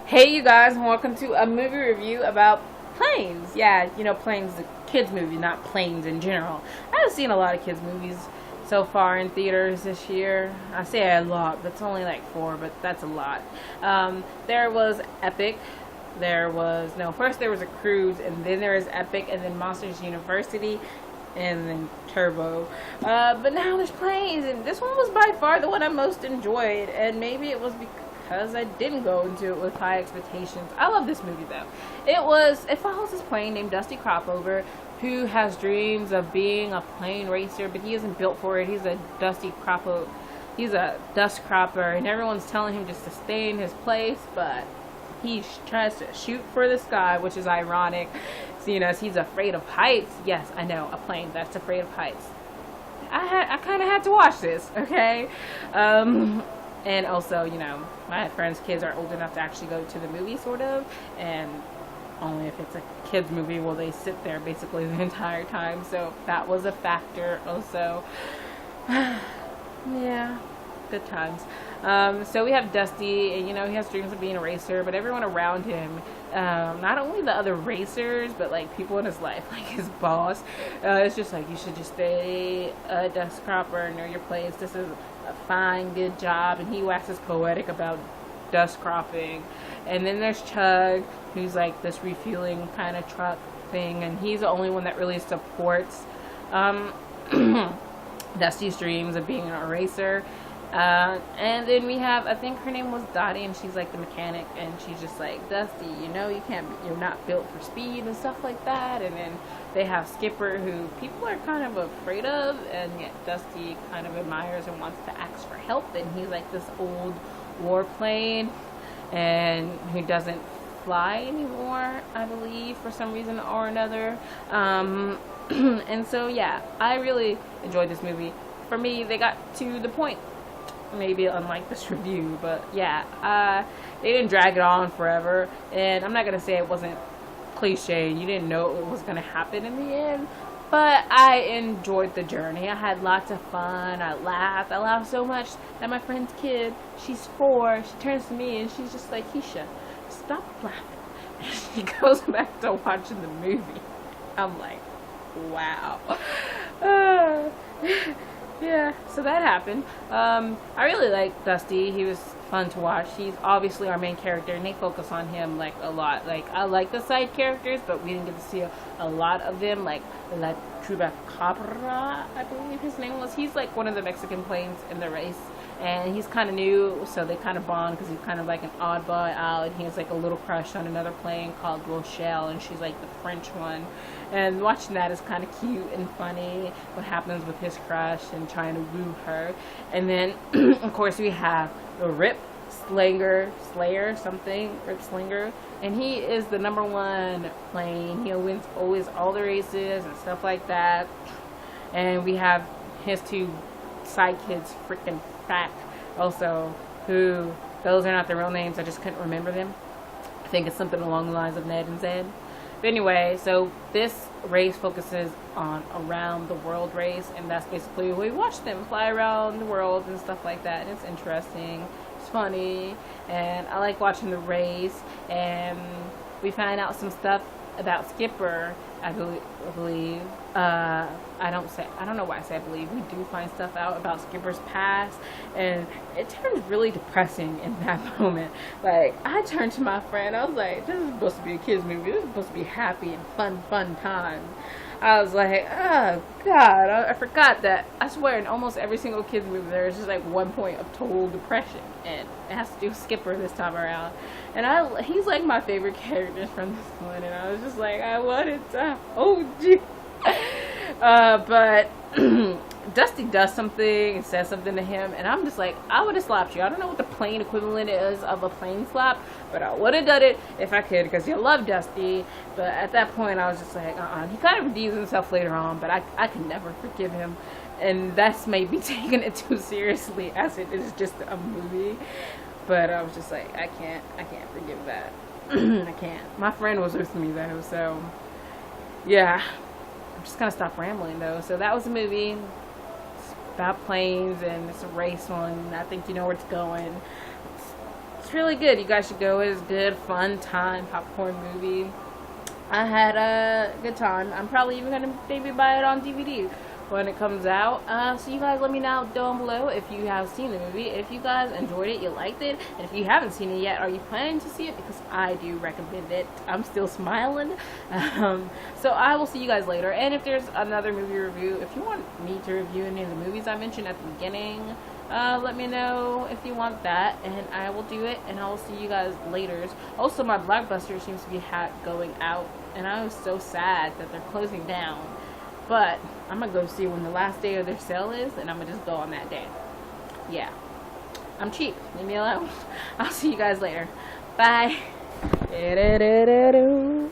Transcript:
Hey you guys, and welcome to a movie review about planes. Yeah, Planes, the kids movie, not planes in general. I have seen a lot of kids movies so far in theaters this year. I say a lot, but it's only like four, but that's a lot. There was Epic. First there was a Cruise, and then there was Epic, and then Monsters University, and then Turbo. But now there's Planes, and this one was by far the one I most enjoyed, and maybe it was because I didn't go into it with high expectations. I love this movie though. It follows this plane named Dusty Cropover who has dreams of being a plane racer, but he isn't built for it. He's a dust cropper, and everyone's telling him just to stay in his place, but he tries to shoot for the sky, which is ironic, seeing as he's afraid of heights. Yes, I know, a plane that's afraid of heights. I kind of had to watch this, okay? And also, my friends' kids are old enough to actually go to the movie, sort of, and only if it's a kids movie will they sit there basically the entire time, so that was a factor also. Yeah, good times. So we have Dusty, and he has dreams of being a racer, but everyone around him, not only the other racers, but like people in his life, like his boss, it's just like, you should just stay a dust cropper, know your place, this is a fine, good job, and he waxes poetic about dust cropping. And then there's Chug, who's like this refueling kind of truck thing, and he's the only one that really supports Dusty's dreams of being a racer. And then we have, I think her name was Dottie, and she's like the mechanic, and she's just like, Dusty, you're not built for speed and stuff like that. And then they have Skipper, who people are kind of afraid of, and yet Dusty kind of admires and wants to ask for help. And he's like this old warplane, and who doesn't fly anymore, I believe, for some reason or another. And so yeah, I really enjoyed this movie. For me, they got to the point. Maybe unlike this review, but yeah, they didn't drag it on forever, and I'm not gonna say it wasn't cliche. You didn't know it was gonna happen in the end, but I enjoyed the journey. I had lots of fun. I laughed so much that my friend's kid, she's 4, she turns to me and she's just like, Ke-sha, stop laughing. And she goes back to watching the movie. I'm like, wow. Yeah, so that happened. I really liked Dusty. He was fun to watch. He's obviously our main character, and they focus on him like a lot. Like, I like the side characters, but we didn't get to see a lot of them. Like La Chupacabra, I believe his name was. He's like one of the Mexican planes in the race, and he's kind of new, so they kind of bond because he's kind of like an oddball out, and he has like a little crush on another plane called Rochelle, and she's like the French one. And watching that is kind of cute and funny, what happens with his crush and trying to woo her. And then of course we have the Rip Slinger, and he is the #1 plane. He wins always all the races and stuff like that. And we have his 2 side kids, freaking Fat, also, who, those are not their real names, I just couldn't remember them. I think it's something along the lines of Ned and Zed. But anyway, so this race focuses on around the world race, and that's basically, we watch them fly around the world and stuff like that, and it's interesting, it's funny, and I like watching the race. And we find out some stuff about Skipper, I believe. I don't know why I say I believe. We do find stuff out about Skipper's past, and it turns really depressing in that moment. Like, I turned to my friend, I was like, this is supposed to be a kids movie. This is supposed to be happy and fun times. I was like, oh god, I forgot that. I swear, in almost every single kids movie there is just like one point of total depression, and it has to do with Skipper this time around. And he's like my favorite character from this one, and I was just like, I wanted to hold you. But Dusty does something and says something to him, and I'm just like, I would have slapped you. I don't know what the plane equivalent is of a plane slap, but I would have done it if I could, because you love Dusty. But at that point, I was just like, He kind of redeems himself later on, but I can never forgive him, and that's maybe taking it too seriously, as it is just a movie. But I was just like, I can't forgive that. I can't. My friend was with me though, so yeah. I'm just gonna stop rambling though. So that was a movie. It's about planes, and it's a race one. I think you know where it's going. It's really good. You guys should go. It's good, fun time, popcorn movie. I had a good time. I'm probably even gonna maybe buy it on DVD when it comes out. So you guys let me know down below if you have seen the movie, if you guys enjoyed it, you liked it, and if you haven't seen it yet, are you planning to see it? Because I do recommend it. I'm still smiling. So I will see you guys later, and if there's another movie review, if you want me to review any of the movies I mentioned at the beginning, let me know if you want that, and I will do it, and I will see you guys later. Also, my Blockbuster seems to be going out, and I was so sad that they're closing down. But I'm gonna go see when the last day of their sale is, and I'm gonna just go on that day. Yeah, I'm cheap. Leave me alone. I'll see you guys later. Bye.